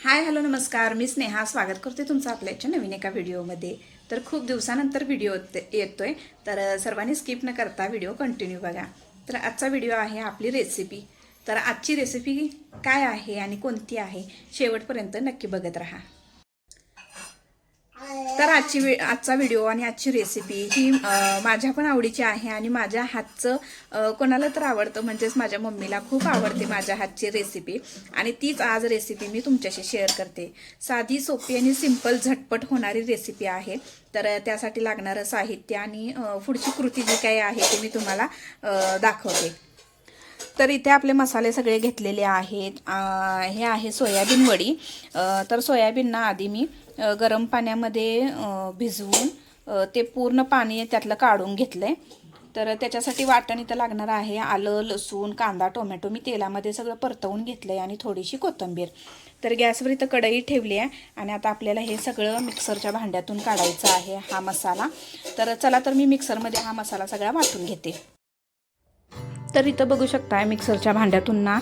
Hi hello नमस्कार, मी स्नेहा स्वागत करते तुमचं आपल्याच्या नवीन एका व्हिडिओमध्ये. तर खूप दिवसानंतर व्हिडिओ येतोय, तर सर्वांनी स्किप न करता व्हिडिओ कंटिन्यू बघा. तर आजचा व्हिडिओ आहे आपली रेसिपी. तर आजची रेसिपी काय आहे आणि कोणती आहे शेवटपर्यंत नक्की बघत राहा. तर आजचा व्हिडिओ आणि आजची रेसिपी ही माझ्या पण आवडीची आहे आणि माझ्या हातचं कोणाला तर आवडतं, म्हणजेच माझ्या मम्मीला खूप आवडते माझ्या हातची रेसिपी. आणि तीच आज रेसिपी मी तुमच्याशी शेअर करते. साधी सोपी आणि सिंपल झटपट होणारी रेसिपी आहे. तर त्यासाठी लागणारं साहित्य आणि पुढची कृती जी काही आहे ते मी तुम्हाला दाखवते. तर इथे आपले मसाले सगळे घेतलेले आहेत. हे आहे सोयाबीन वडी. तर सोयाबीनना आधी मी गरम पाण्यामध्ये भिजवून ते पूर्ण पाणी त्यातलं काढून घेतलंय. तर त्याच्यासाठी वाटण इथं लागणार आहे आलं, लसूण, कांदा, टोमॅटो मी तेलामध्ये सगळं परतवून घेतलंय आणि थोडीशी कोथिंबीर. तर गॅसवर इथं कढई ठेवली आहे आणि आता आपल्याला हे सगळं मिक्सरच्या भांड्यातून काढायचं आहे हा मसाला. तर चला तर मी मिक्सरमध्ये हा मसाला सगळा वाटून घेते. तर इथं बघू शकता मिक्सरच्या भांड्यातून ना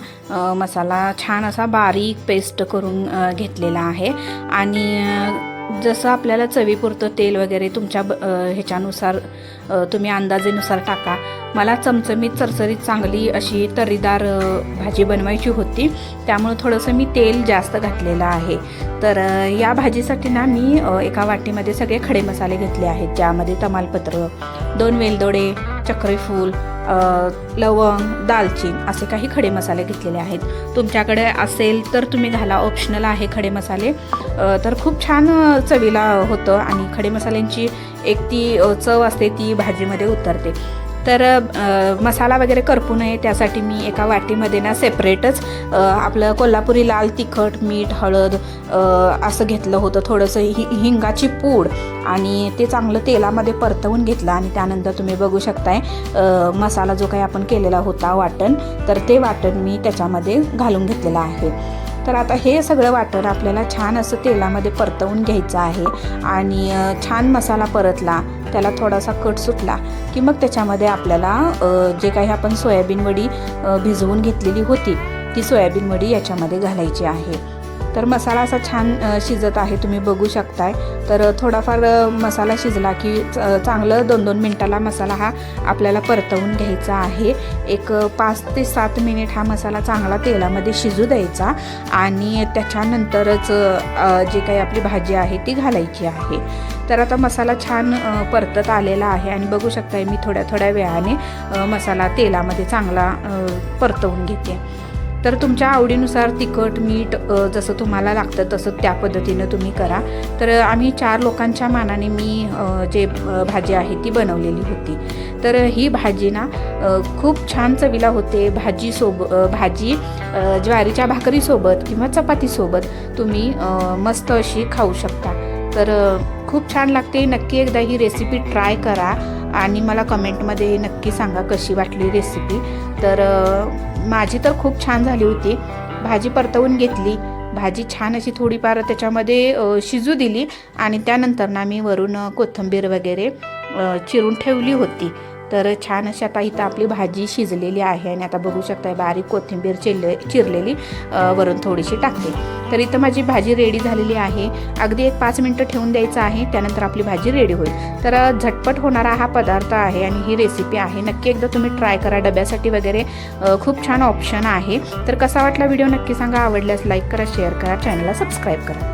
मसाला छान असा बारीक पेस्ट करून घेतलेला आहे. आणि जसं आपल्याला चवीपुरतं तेल वगैरे तुमच्या ह्याच्यानुसार तुम्ही अंदाजेनुसार टाका. मला चमचमीत चरचरीत चांगली अशी तर्रीदार भाजी बनवायची होती, त्यामुळे थोडंसं मी तेल जास्त घातलेलं आहे. तर या भाजीसाठी ना मी एका वाटीमध्ये सगळे खडे मसाले घेतले आहेत, ज्यामध्ये तमालपत्र, 2 वेलदोडे, चक्रीफूल, लवंग, दालचीन असे काही खडे मसाले घेतलेले आहेत. तुमच्याकडे असेल तर तुम्ही घाला, ऑप्शनल आहे खडे मसाले. तर खूप छान चवीला होतं आणि खडे मसाल्यांची एक ती चव असते ती भाजीमध्ये उतरते. तर मसाला वगैरे करपू नये त्यासाठी मी एका वाटीमध्ये ना सेपरेटच आपलं कोल्हापुरी लाल तिखट, मीठ, हळद असं घेतलं होतं, थोडंसं हिंगाची पूड, आणि ते चांगलं तेलामध्ये परतवून घेतलं. आणि त्यानंतर तुम्ही बघू शकताय मसाला जो काही आपण केलेला होता वाटण, तर ते वाटण मी त्याच्यामध्ये घालून घेतलेलं आहे. तर आता हे सगळं वाटण आपल्याला छान असं तेलामध्ये परतवून घ्यायचं आहे. आणि छान मसाला परतला, त्याला थोडासा कट सुटला की मग त्याच्यामध्ये आपल्याला जे काही आपण सोयाबीन वडी भिजवून घेतलेली होती ती सोयाबीन वडी याच्यामध्ये घालायची आहे. तर मसाला असा छान शिजत आहे, तुम्ही बघू शकताय. तर थोडाफार मसाला शिजला की चांगलं 2-2 मिनटाला मसाला हा आपल्याला परतवून घ्यायचा आहे. एक 5 ते 7 मिनिट हा मसाला चांगला तेलामध्ये शिजू द्यायचा आणि त्याच्यानंतरच जे काही आपली भाजी आहे ती घालायची आहे. तर आता मसाला छान परतत आलेला आहे आणि बघू शकताय मी थोड्या वेळाने मसाला तेलामध्ये चांगला परतवून घेते. तर तुमच्या आवडीनुसार तिखट, मीठ जसं तुम्हाला लागतं तसं त्या पद्धतीनं तुम्ही करा. तर आम्ही 4 लोकांच्या मानाने मी जे भाजी आहे ती बनवलेली होती. तर ही भाजी ना खूप छान चवीला होते. भाजी ज्वारीच्या भाकरीसोबत किंवा चपातीसोबत तुम्ही मस्त अशी खाऊ शकता. तर खूप छान लागते. नक्की एकदा ही रेसिपी ट्राय करा आणि मला कमेंटमध्ये नक्की सांगा कशी वाटली रेसिपी. तर माझी तर खूप छान झाली होती. भाजी परतवून घेतली, भाजी छान अशी थोडीफार त्याच्यामध्ये शिजू दिली आणि त्यानंतर ना मी वरून कोथिंबीर वगैरे चिरून ठेवली होती. तर छान अशी आता इथं आपली भाजी शिजलेली आहे आणि आता बघू शकताय बारीक कोथिंबीर चिरलेली वरून थोडीशी टाकते. तर इथं माझी भाजी रेडी झालेली आहे. अगदी एक 5 मिनटं ठेवून द्यायचं आहे, त्यानंतर आपली भाजी रेडी होईल. तर झटपट होणारा हा पदार्थ आहे आणि ही रेसिपी आहे. नक्की एकदा तुम्ही ट्राय करा. डब्यासाठी वगैरे खूप छान ऑप्शन आहे. तर कसा वाटला व्हिडिओ नक्की सांगा. आवडल्यास लाईक करा, शेअर करा, चॅनलला सबस्क्राईब करा.